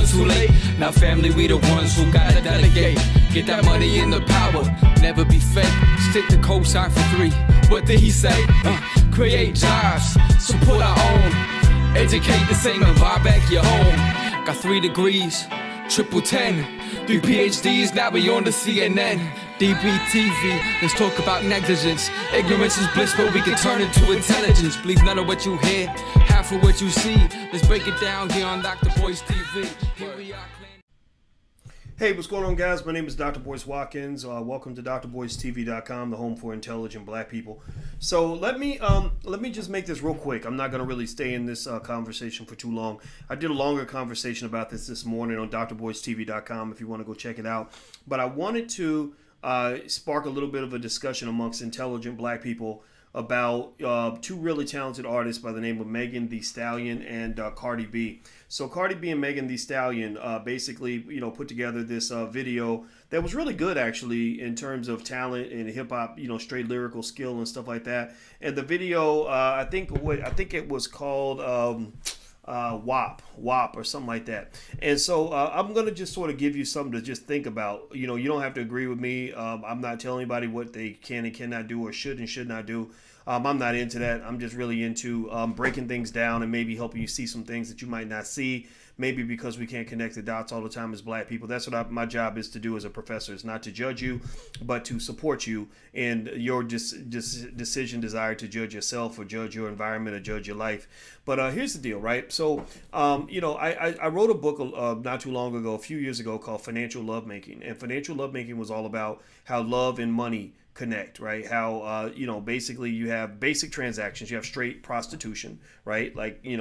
ones too late. Now family, we the ones who gotta delegate. Get that money in the power, never be fake. Stick to cosign for 3. What did he say? Create jobs, support our own. Educate the same and buy back your home. Got 3 degrees, triple 10. 3 PhDs, now we on the CNN. DBTV, let's talk about negligence. Ignorance is bliss, but we can turn it to intelligence. Believe none of what you hear, half of what you see. Let's break it down here on Dr. Boyce TV. Here we are. Hey, what's going on, guys? My name is Dr. Boyce Watkins. Welcome to drboycetv.com, the home for intelligent black people. So let me just make this real quick. I'm not going to really stay in this conversation for too long. I did a longer conversation about this morning on drboycetv.com if you want to go check it out. But I wanted to spark a little bit of a discussion amongst intelligent black people about 2 really talented artists by the name of Megan Thee Stallion and Cardi B. So Cardi B and Megan Thee Stallion basically, put together this video that was really good, actually, in terms of talent and hip hop, straight lyrical skill and stuff like that. And the video, I think it was called WAP or something like that. And so I'm going to just sort of give you something to just think about. You don't have to agree with me. I'm not telling anybody what they can and cannot do or should and should not do. I'm not into that. I'm just really into breaking things down and maybe helping you see some things that you might not see. Maybe because we can't connect the dots all the time as black people. That's what my job is to do as a professor. Is not to judge you, but to support you in your decision, desire to judge yourself or judge your environment or judge your life. But here's the deal, right? So, I wrote a book not too long ago, a few years ago, called Financial Lovemaking. And Financial Lovemaking was all about how love and money connect, right? How, basically you have basic transactions. You have straight prostitution, right? Like, a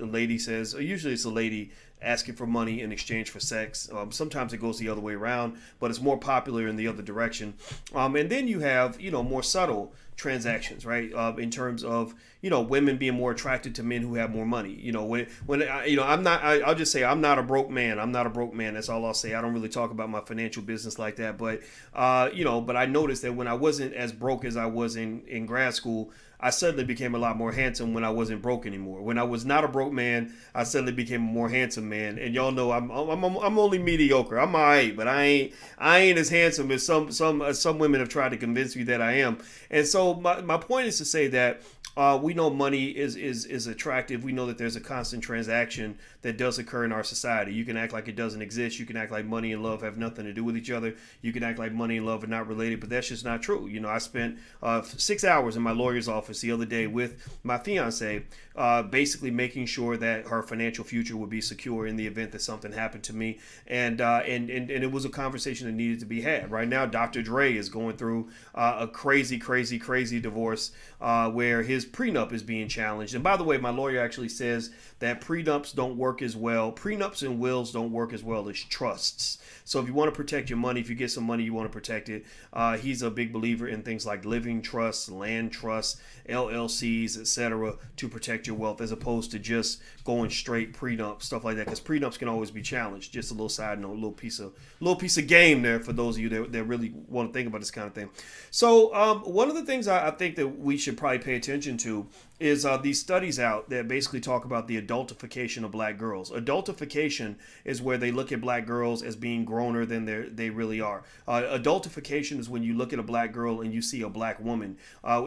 lady says, or usually it's a lady asking for money in exchange for sex. Sometimes it goes the other way around, but it's more popular in the other direction. And then you have, more subtle transactions, right? In terms of, women being more attracted to men who have more money. I'll just say I'm not a broke man. I'm not a broke man. That's all I'll say. I don't really talk about my financial business like that. But, but I noticed that when I wasn't as broke as I was in grad school, I suddenly became a lot more handsome when I wasn't broke anymore. When I was not a broke man, I suddenly became a more handsome man. And y'all know I'm only mediocre. I'm all right, but I ain't as handsome as some women have tried to convince me that I am. And so my point is to say that we know money is attractive. We know that there's a constant transaction that does occur in our society. You can act like it doesn't exist. You can act like money and love have nothing to do with each other. You can act like money and love are not related, but that's just not true. I spent 6 hours in my lawyer's office the other day with my fiance, basically making sure that her financial future would be secure in the event that something happened to me. And it was a conversation that needed to be had. Right now, Dr. Dre is going through a crazy divorce where his prenup is being challenged. And by the way, my lawyer actually says that prenups don't work as well. Prenups and wills don't work as well as trusts. So if you want to protect your money, if you get some money, you want to protect it. He's a big believer in things like living trusts, land trusts, LLCs, etc., to protect your wealth, as opposed to just going straight prenup, stuff like that. Because prenups can always be challenged. Just a little side note, a little piece of game there for those of you that really want to think about this kind of thing. So one of the things I think that we should probably pay attention to is these studies out that basically talk about the adultification of black girls. Adultification is where they look at black girls as being growner than they really are. Adultification is when you look at a black girl and you see a black woman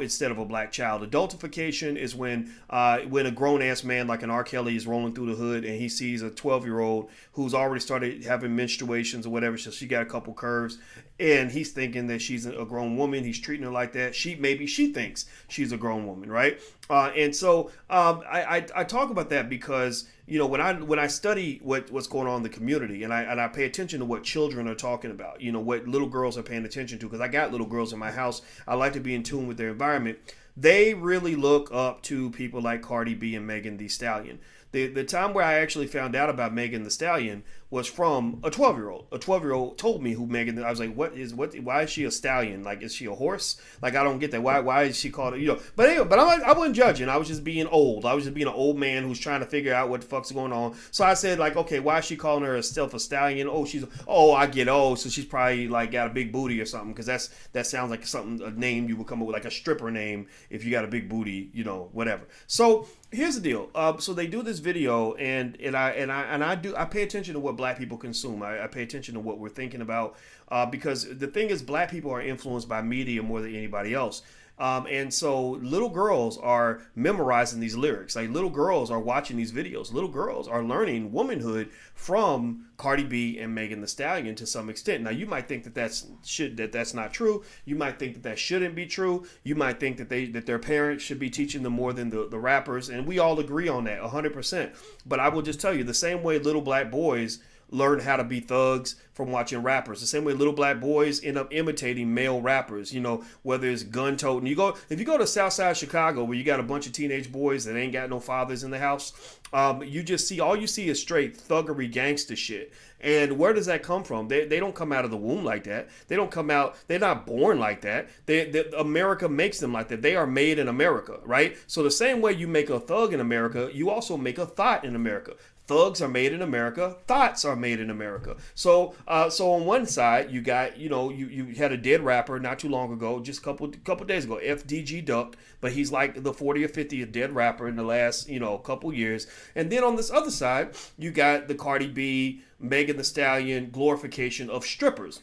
instead of a black child. Adultification is when a grown-ass man like an R. Kelly is rolling through the hood and he sees a 12-year-old who's already started having menstruations or whatever, so she got a couple curves, and he's thinking that she's a grown woman. He's treating her like that. Maybe she thinks she's a grown woman, right? And so I talk about that because when I study what's going on in the community, and I pay attention to what children are talking about, what little girls are paying attention to, because I got little girls in my house. I like to be in tune with their environment. They really look up to people like Cardi B and Megan Thee Stallion. The time where I actually found out about Megan Thee Stallion was from a 12-year-old. A 12-year-old told me who Megan. I was like, why is she a stallion? Like, is she a horse? Like, I don't get that. Why is she called it? But anyway, I wasn't judging. I was just being old. I was just being an old man who's trying to figure out what the fuck's going on. So I said, like, okay, why is she calling herself a stallion? I get so she's probably like got a big booty or something, because that sounds like a name you would come up with, like a stripper name if you got a big booty, whatever. So Here's the deal. So they do this video, and I pay attention to what black people consume. I pay attention to what we're thinking about, because the thing is, black people are influenced by media more than anybody else. And so little girls are memorizing these lyrics. Like, little girls are watching these videos. Little girls are learning womanhood from Cardi B and Megan Thee Stallion to some extent. Now, you might think that that's not true. You might think that that shouldn't be true. You might think that their parents should be teaching them more than the rappers. And we all agree on that 100%. But I will just tell you, the same way little black boys learn how to be thugs from watching rappers, the same way little black boys end up imitating male rappers, whether it's gun toting. If you go to Southside Chicago, where you got a bunch of teenage boys that ain't got no fathers in the house, you just see, all you see is straight thuggery gangster shit. And where does that come from? They don't come out of the womb like that. They're not born like that. America makes them like that. They are made in America, right? So the same way you make a thug in America, you also make a thought in America. Thugs are made in America. Thoughts are made in America. So on one side, you got, you had a dead rapper not too long ago, just a couple days ago, FDG Duck, but he's like the 40 or 50th dead rapper in the last, couple years. And then on this other side, you got the Cardi B, Megan Thee Stallion glorification of strippers.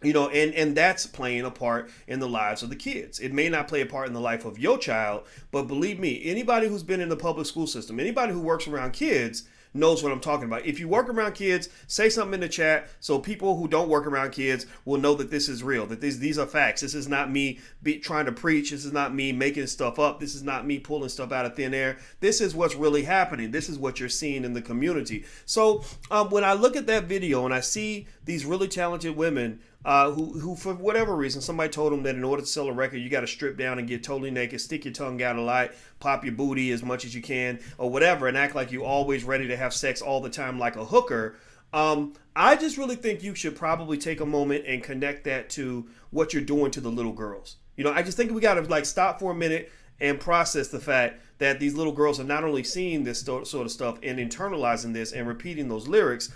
And that's playing a part in the lives of the kids. It may not play a part in the life of your child, but believe me, anybody who's been in the public school system, anybody who works around kids knows what I'm talking about. If you work around kids, say something in the chat so people who don't work around kids will know that this is real, that these are facts. This is not me trying to preach. This is not me making stuff up. This is not me pulling stuff out of thin air. This is what's really happening. This is what you're seeing in the community. So when I look at that video and I see these really talented women who for whatever reason, somebody told them that in order to sell a record, you got to strip down and get totally naked, stick your tongue out a lot, pop your booty as much as you can, or whatever, and act like you're always ready to have sex all the time like a hooker. I just really think you should probably take a moment and connect that to what you're doing to the little girls. I just think we got to stop for a minute and process the fact that these little girls are not only seeing this sort of stuff and internalizing this and repeating those lyrics,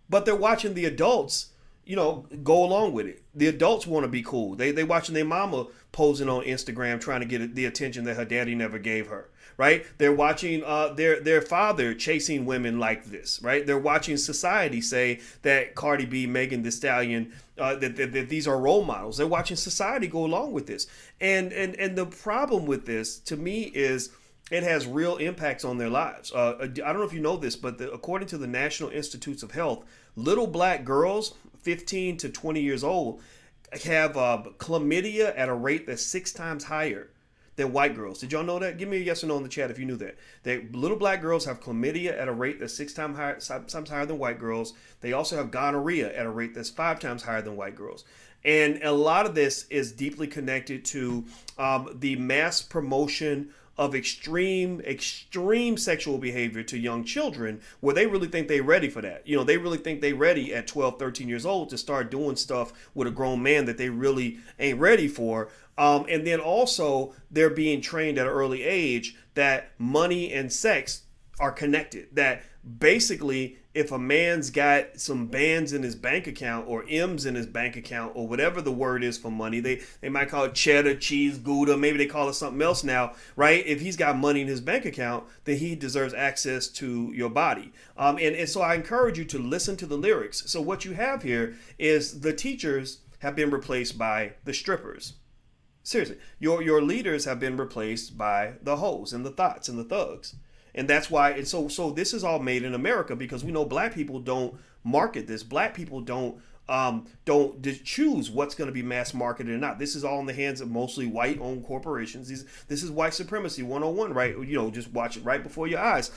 but they're watching the adults go along with it. The adults want to be cool. They watching their mama posing on Instagram trying to get the attention that her daddy never gave her, right? They're watching their father chasing women like this, right? They're watching society say that Cardi B, Megan Thee Stallion, that these are role models. They're watching society go along with this. And the problem with this, to me, is it has real impacts on their lives. I don't know if you know this, but according to the National Institutes of Health, little black girls 15 to 20 years old have chlamydia at a rate that's 6 times higher than white girls. Did y'all know that? Give me a yes or no in the chat if you knew that. That little black girls have chlamydia at a rate that's 6 times higher than white girls. They also have gonorrhea at a rate that's 5 times higher than white girls. And a lot of this is deeply connected to the mass promotion of extreme sexual behavior to young children, where they really think they're ready for that. They really think they're ready at 12, 13 years old to start doing stuff with a grown man that they really ain't ready for. And then also they're being trained at an early age that money and sex are connected. That basically, if a man's got some bands in his bank account or M's in his bank account or whatever the word is for money, they might call it cheddar, cheese, Gouda, maybe they call it something else now, right? If he's got money in his bank account, then he deserves access to your body. And so I encourage you to listen to the lyrics. So what you have here is the teachers have been replaced by the strippers. Seriously, your leaders have been replaced by the hoes and the thoughts and the thugs. And that's why, and so this is all made in America, because we know black people don't market this. Black people don't choose what's going to be mass marketed or not. This is all in the hands of mostly white-owned corporations. This is white supremacy 101, right? Just watch it right before your eyes.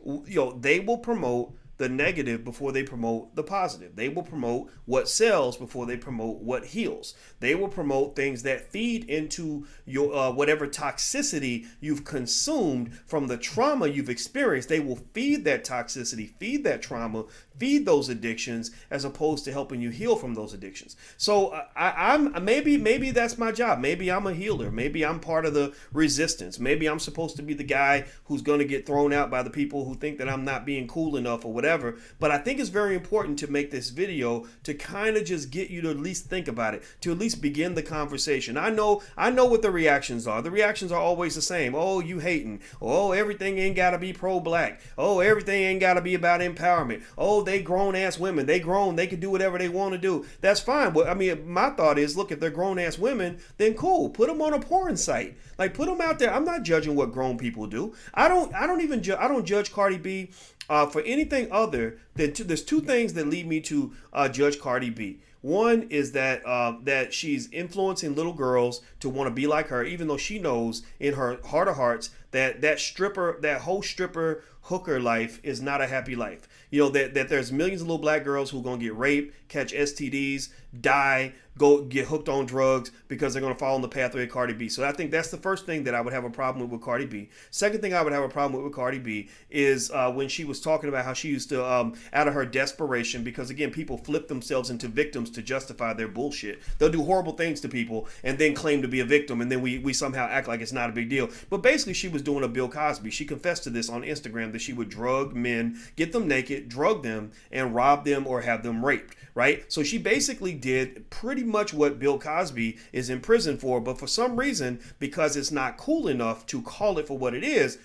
They will promote the negative before they promote the positive. They will promote what sells before they promote what heals. They will promote things that feed into your whatever toxicity you've consumed from the trauma you've experienced. They will feed that toxicity, feed that trauma, feed those addictions, as opposed to helping you heal from those addictions. So I'm maybe that's my job. Maybe I'm a healer. Maybe I'm part of the resistance. Maybe I'm supposed to be the guy who's going to get thrown out by the people who think that I'm not being cool enough or whatever. whatever. But I think it's very important to make this video to kind of just get you to at least think about it, to at least begin the conversation. I know what the reactions are. The reactions are always the same. Oh, you hating. Oh, everything ain't got to be pro-black. Oh, everything ain't got to be about empowerment. Oh, they grown-ass women. They grown. They can do whatever they want to do. That's fine. But I mean, my thought is, look, if they're grown-ass women, then cool. Put them on a porn site. Like, put them out there. I'm not judging what grown people do. I don't judge Cardi B for anything other than there's two things that lead me to judge Cardi B. One is that she's influencing little girls to want to be like her, even though she knows in her heart of hearts that whole stripper hooker life is not a happy life. You know, that there's millions of little black girls who are going to get raped, catch STDs, die, go get hooked on drugs because they're going to follow in the pathway of Cardi B. So I think that's the first thing that I would have a problem with Cardi B. Second thing I would have a problem with Cardi B is when she was talking about how she used to, out of her desperation, because again, people flip themselves into victims to justify their bullshit. They'll do horrible things to people and then claim to be a victim, and then we somehow act like it's not a big deal. But basically, she was doing a Bill Cosby. She confessed to this on Instagram, that she would drug men, get them naked, drug them, and rob them or have them raped, right? So she basically did pretty much what Bill Cosby is in prison for, but for some reason, because it's not cool enough to call it for what it is,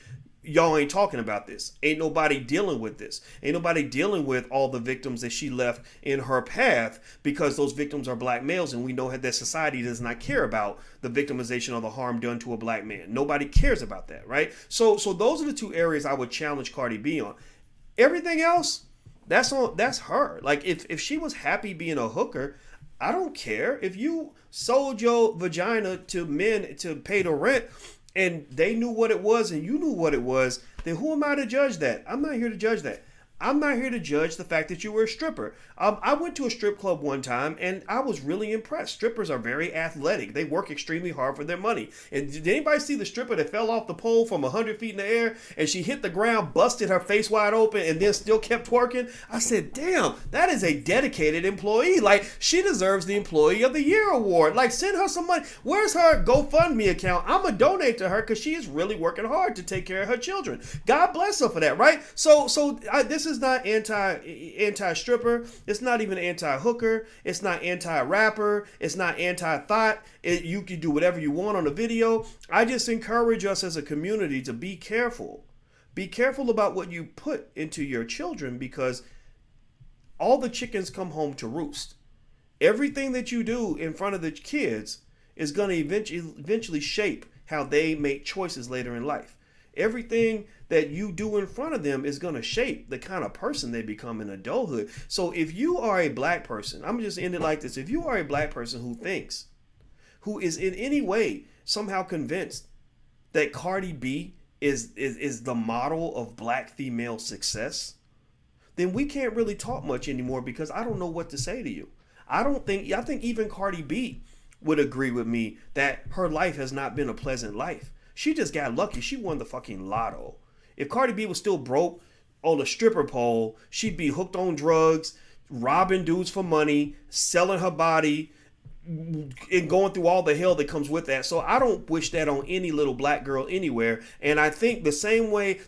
y'all ain't talking about this. Ain't nobody dealing with this. Ain't nobody dealing with all the victims that she left in her path, because those victims are black males, and we know that society does not care about the victimization or the harm done to a black man. Nobody cares about that, right? So those are the two areas I would challenge Cardi B on. Everything else, that's her. Like, if she was happy being a hooker, I don't care. If you sold your vagina to men to pay the rent and they knew what it was and you knew what it was, then who am I to judge that? I'm not here to judge that. I'm not here to judge the fact that you were a stripper. I went to a strip club one time and I was really impressed. Strippers are very athletic. They work extremely hard for their money. And did anybody see the stripper that fell off the pole from 100 feet in the air and she hit the ground, busted her face wide open, and then still kept twerking? I said, damn, that is a dedicated employee. Like, she deserves the Employee of the Year award. Like, send her some money. Where's her GoFundMe account? I'm going to donate to her because she is really working hard to take care of her children. God bless her for that, right? So this is not anti-stripper. It's not even anti-hooker. It's not anti-rapper. It's not anti-thought. You can do whatever you want on a video. I just encourage us as a community to be careful. Be careful about what you put into your children, because all the chickens come home to roost. Everything that you do in front of the kids is going to eventually shape how they make choices later in life. Everything that you do in front of them is going to shape the kind of person they become in adulthood. So if you are a black person, I'm just end it like this. If you are a black person who is in any way somehow convinced that Cardi B is the model of black female success, then we can't really talk much anymore, because I don't know what to say to you. I think even Cardi B would agree with me that her life has not been a pleasant life. She just got lucky. She won the fucking lotto. If Cardi B was still broke on a stripper pole, she'd be hooked on drugs, robbing dudes for money, selling her body, and going through all the hell that comes with that. So I don't wish that on any little black girl anywhere. And I think the same way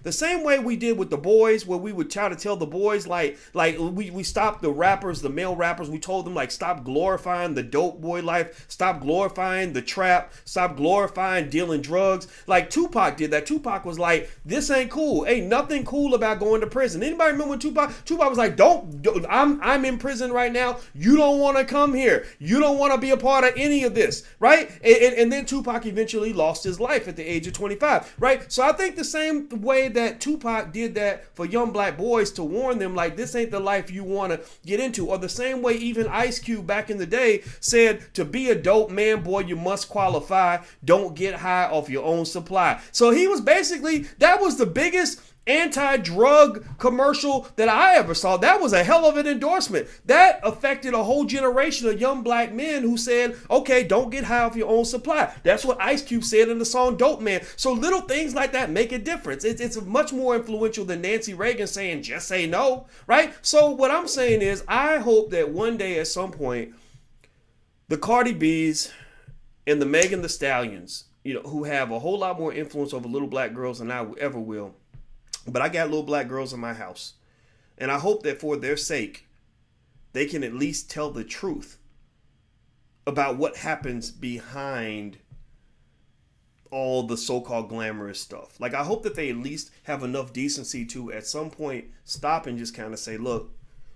we did with the boys, where we would try to tell the boys, like we stopped the rappers, the male rappers. We told them, like, stop glorifying the dope boy life, stop glorifying the trap, stop glorifying dealing drugs. Like Tupac did that. Tupac was like, this ain't cool. Ain't nothing cool about going to prison. Anybody remember when Tupac was like, I'm in prison right now. You don't want to come here. You don't want to be a part of any of this, right? And then Tupac eventually lost his life at the age of 25, right? So I think the same way that Tupac did that for young black boys to warn them, like, this ain't the life you want to get into, or the same way even Ice Cube back in the day said, to be a dope man, boy, you must qualify. Don't get high off your own supply. So he was basically, that was the biggest anti-drug commercial that I ever saw. That was a hell of an endorsement. That affected a whole generation of young black men who said, okay, don't get high off your own supply. That's what Ice Cube said in the song Dope Man. So little things like that make a difference. It's much more influential than Nancy Reagan saying, just say no, right? So what I'm saying is, I hope that one day at some point, the Cardi B's and the Megan Thee Stallions, who have a whole lot more influence over little black girls than I ever will, but I got little black girls in my house. And I hope that for their sake, they can at least tell the truth about what happens behind all the so-called glamorous stuff. Like, I hope that they at least have enough decency to at some point stop and just kind of say, look,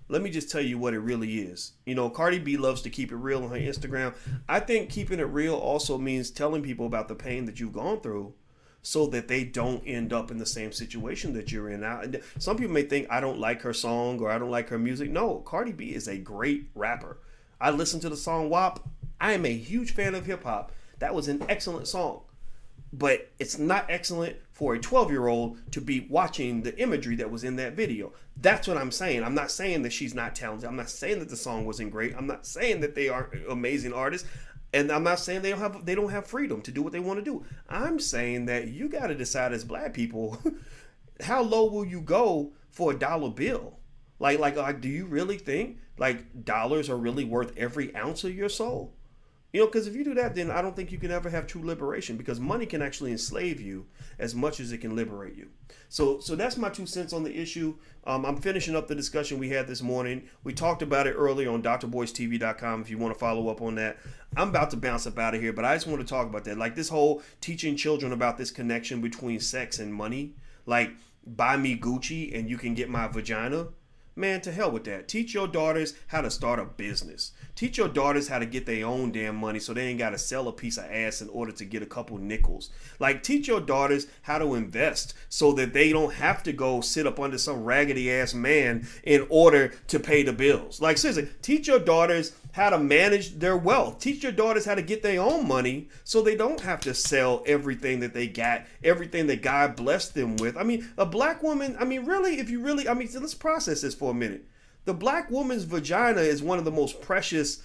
let me just tell you what it really is. You know, Cardi B loves to keep it real on her Instagram. I think keeping it real also means telling people about the pain that you've gone through so that they don't end up in the same situation that you're in now. Some people may think I don't like her song or I don't like her music. No, Cardi B is a great rapper. I listened to the song WAP. I am a huge fan of hip hop. That was an excellent song. But it's not excellent for a 12-year-old to be watching the imagery that was in that video. That's what I'm saying. I'm not saying that she's not talented. I'm not saying that the song wasn't great. I'm not saying that they are amazing artists. And I'm not saying they don't have freedom to do what they want to do. I'm saying that you got to decide as black people, how low will you go for a dollar bill? Like, do you really think like dollars are really worth every ounce of your soul? You know, because if you do that, then I don't think you can ever have true liberation, because money can actually enslave you as much as it can liberate you. So that's my 2 cents on the issue. I'm finishing up the discussion we had this morning. We talked about it earlier on drboycetv.com if you want to follow up on that. I'm about to bounce up out of here, but I just want to talk about that. Like, this whole teaching children about this connection between sex and money. Like, buy me Gucci and you can get my vagina. Man, to hell with that. Teach your daughters how to start a business. Teach your daughters how to get their own damn money so they ain't got to sell a piece of ass in order to get a couple nickels. Like, teach your daughters how to invest so that they don't have to go sit up under some raggedy ass man in order to pay the bills. Like, seriously, teach your daughters how to manage their wealth. Teach your daughters how to get their own money so they don't have to sell everything that they got, everything that God blessed them with. I mean, a black woman, I mean, really, so let's process this for a minute. The black woman's vagina is one of the most precious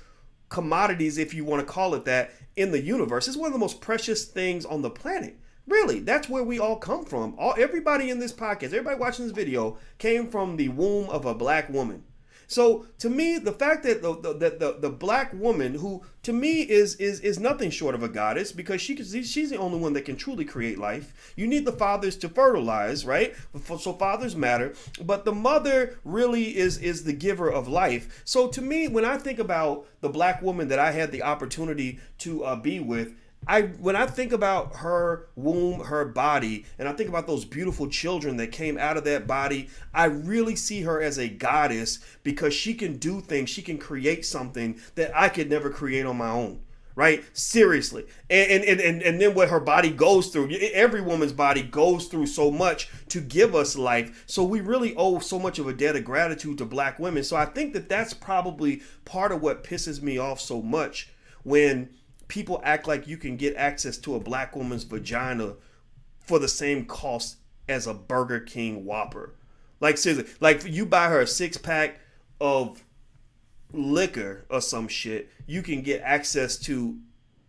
commodities, if you want to call it that, in the universe. It's one of the most precious things on the planet. Really, that's where we all come from. Everybody in this podcast, everybody watching this video came from the womb of a black woman. So to me, the fact that the black woman, who to me is nothing short of a goddess, because she's the only one that can truly create life. You need the fathers to fertilize, right? So fathers matter, but the mother really is the giver of life. So to me, when I think about the black woman that I had the opportunity to be with, when I think about her womb, her body, and I think about those beautiful children that came out of that body, I really see her as a goddess, because she can do things, she can create something that I could never create on my own, right? Seriously. And then what her body goes through, every woman's body goes through so much to give us life. So we really owe so much of a debt of gratitude to black women. So I think that that's probably part of what pisses me off so much, when people act like you can get access to a black woman's vagina for the same cost as a Burger King Whopper. Like, seriously, like, you buy her a 6-pack of liquor or some shit, you can get access to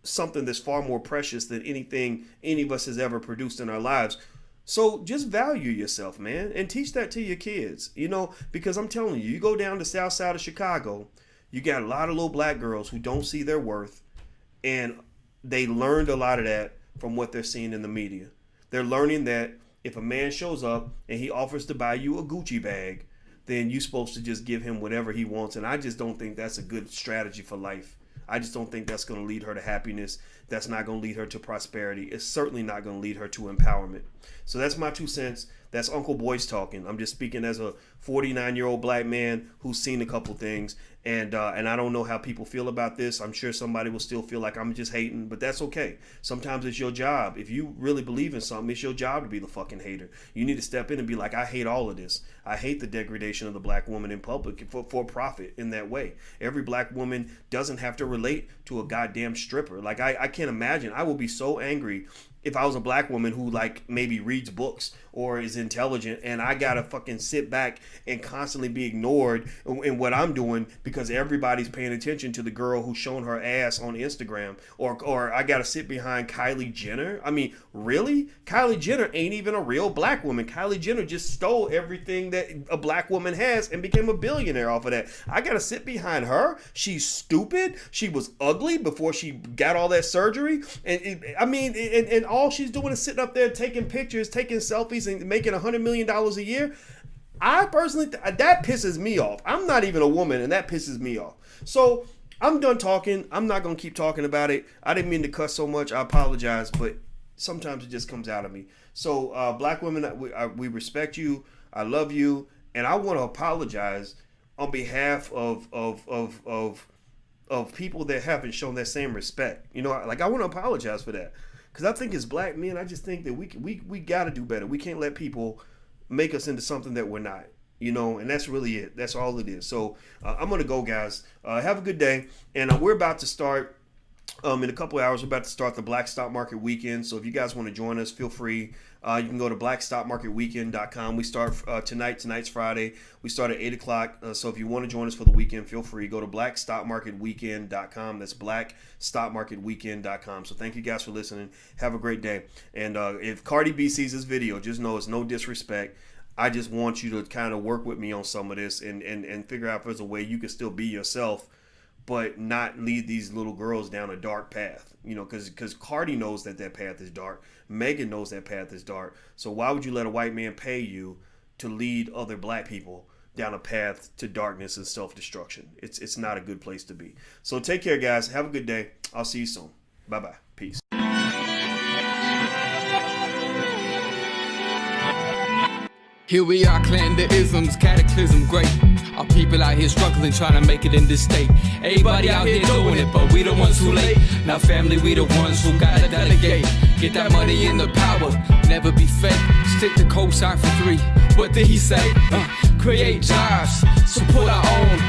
something that's far more precious than anything any of us has ever produced in our lives. So just value yourself, man, and teach that to your kids, you know, because I'm telling you, you go down the south side of Chicago, you got a lot of little black girls who don't see their worth. And they learned a lot of that from what they're seeing in the media. They're learning that if a man shows up and he offers to buy you a Gucci bag, then you're supposed to just give him whatever he wants. And I just don't think that's a good strategy for life. I just don't think that's going to lead her to happiness. That's not going to lead her to prosperity. It's certainly not going to lead her to empowerment. So that's my 2 cents. That's Uncle Boyce talking. I'm just speaking as a 49-year-old black man who's seen a couple things. And I don't know how people feel about this. I'm sure somebody will still feel like I'm just hating, but that's okay. Sometimes it's your job. If you really believe in something, it's your job to be the fucking hater. You need to step in and be like, I hate all of this. I hate the degradation of the black woman in public for profit in that way. Every black woman doesn't have to relate to a goddamn stripper. Like, I can't imagine. I will be so angry if I was a black woman who, like, maybe reads books or is intelligent, and I gotta fucking sit back and constantly be ignored in what I'm doing because everybody's paying attention to the girl who's showing her ass on Instagram, or I gotta sit behind Kylie Jenner. I mean, really? Kylie Jenner ain't even a real black woman. Kylie Jenner just stole everything that a black woman has and became a billionaire off of that. I gotta sit behind her? She's stupid. She was ugly before she got all that surgery. And all she's doing is sitting up there taking pictures, taking selfies, and making $100 million a year. I personally, that pisses me off. I'm not even a woman, and that pisses me off. So I'm done talking. I'm not going to keep talking about it. I didn't mean to cuss so much. I apologize, but sometimes it just comes out of me. So black women, we respect you. I love you. And I want to apologize on behalf of people that haven't shown that same respect. You know, like, I want to apologize for that. Because I think as black men, I just think that we got to do better. We can't let people make us into something that we're not, you know, and that's really it. That's all it is. So I'm going to go, guys. Have a good day. And we're about to start, in a couple of hours, we're about to start the Black Stock Market Weekend. So if you guys want to join us, feel free. You can go to blackstockmarketweekend.com. We start tonight. Tonight's Friday. We start at 8 o'clock. So if you want to join us for the weekend, feel free. Go to blackstockmarketweekend.com. That's blackstockmarketweekend.com. So thank you guys for listening. Have a great day. And if Cardi B sees this video, just know it's no disrespect. I just want you to kind of work with me on some of this and figure out if there's a way you can still be yourself, but not lead these little girls down a dark path, you know, because Cardi knows that path is dark. Megan knows that path is dark. So why would you let a white man pay you to lead other black people down a path to darkness and self-destruction? It's not a good place to be. So take care, guys. Have a good day. I'll see you soon. Bye-bye. Peace. Here we are, clan the isms, cataclysm, great. Our people out here struggling, trying to make it in this state. Everybody out here doing it, but we the ones who late. Now family, we the ones who gotta delegate. Get that money and the power, never be fake. Stick to cosign for 3. What did he say? Create jobs, support our own.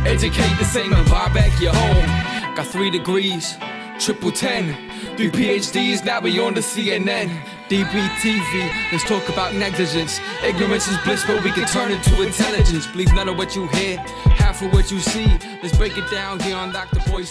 Educate the same and buy back your home. Got 3 degrees, triple 10. 3 PhDs, now we on the CNN. DBTV, let's talk about negligence. Ignorance is bliss, but we can turn it to intelligence. Believe none of what you hear, half of what you see. Let's break it down here on Dr. Boyce.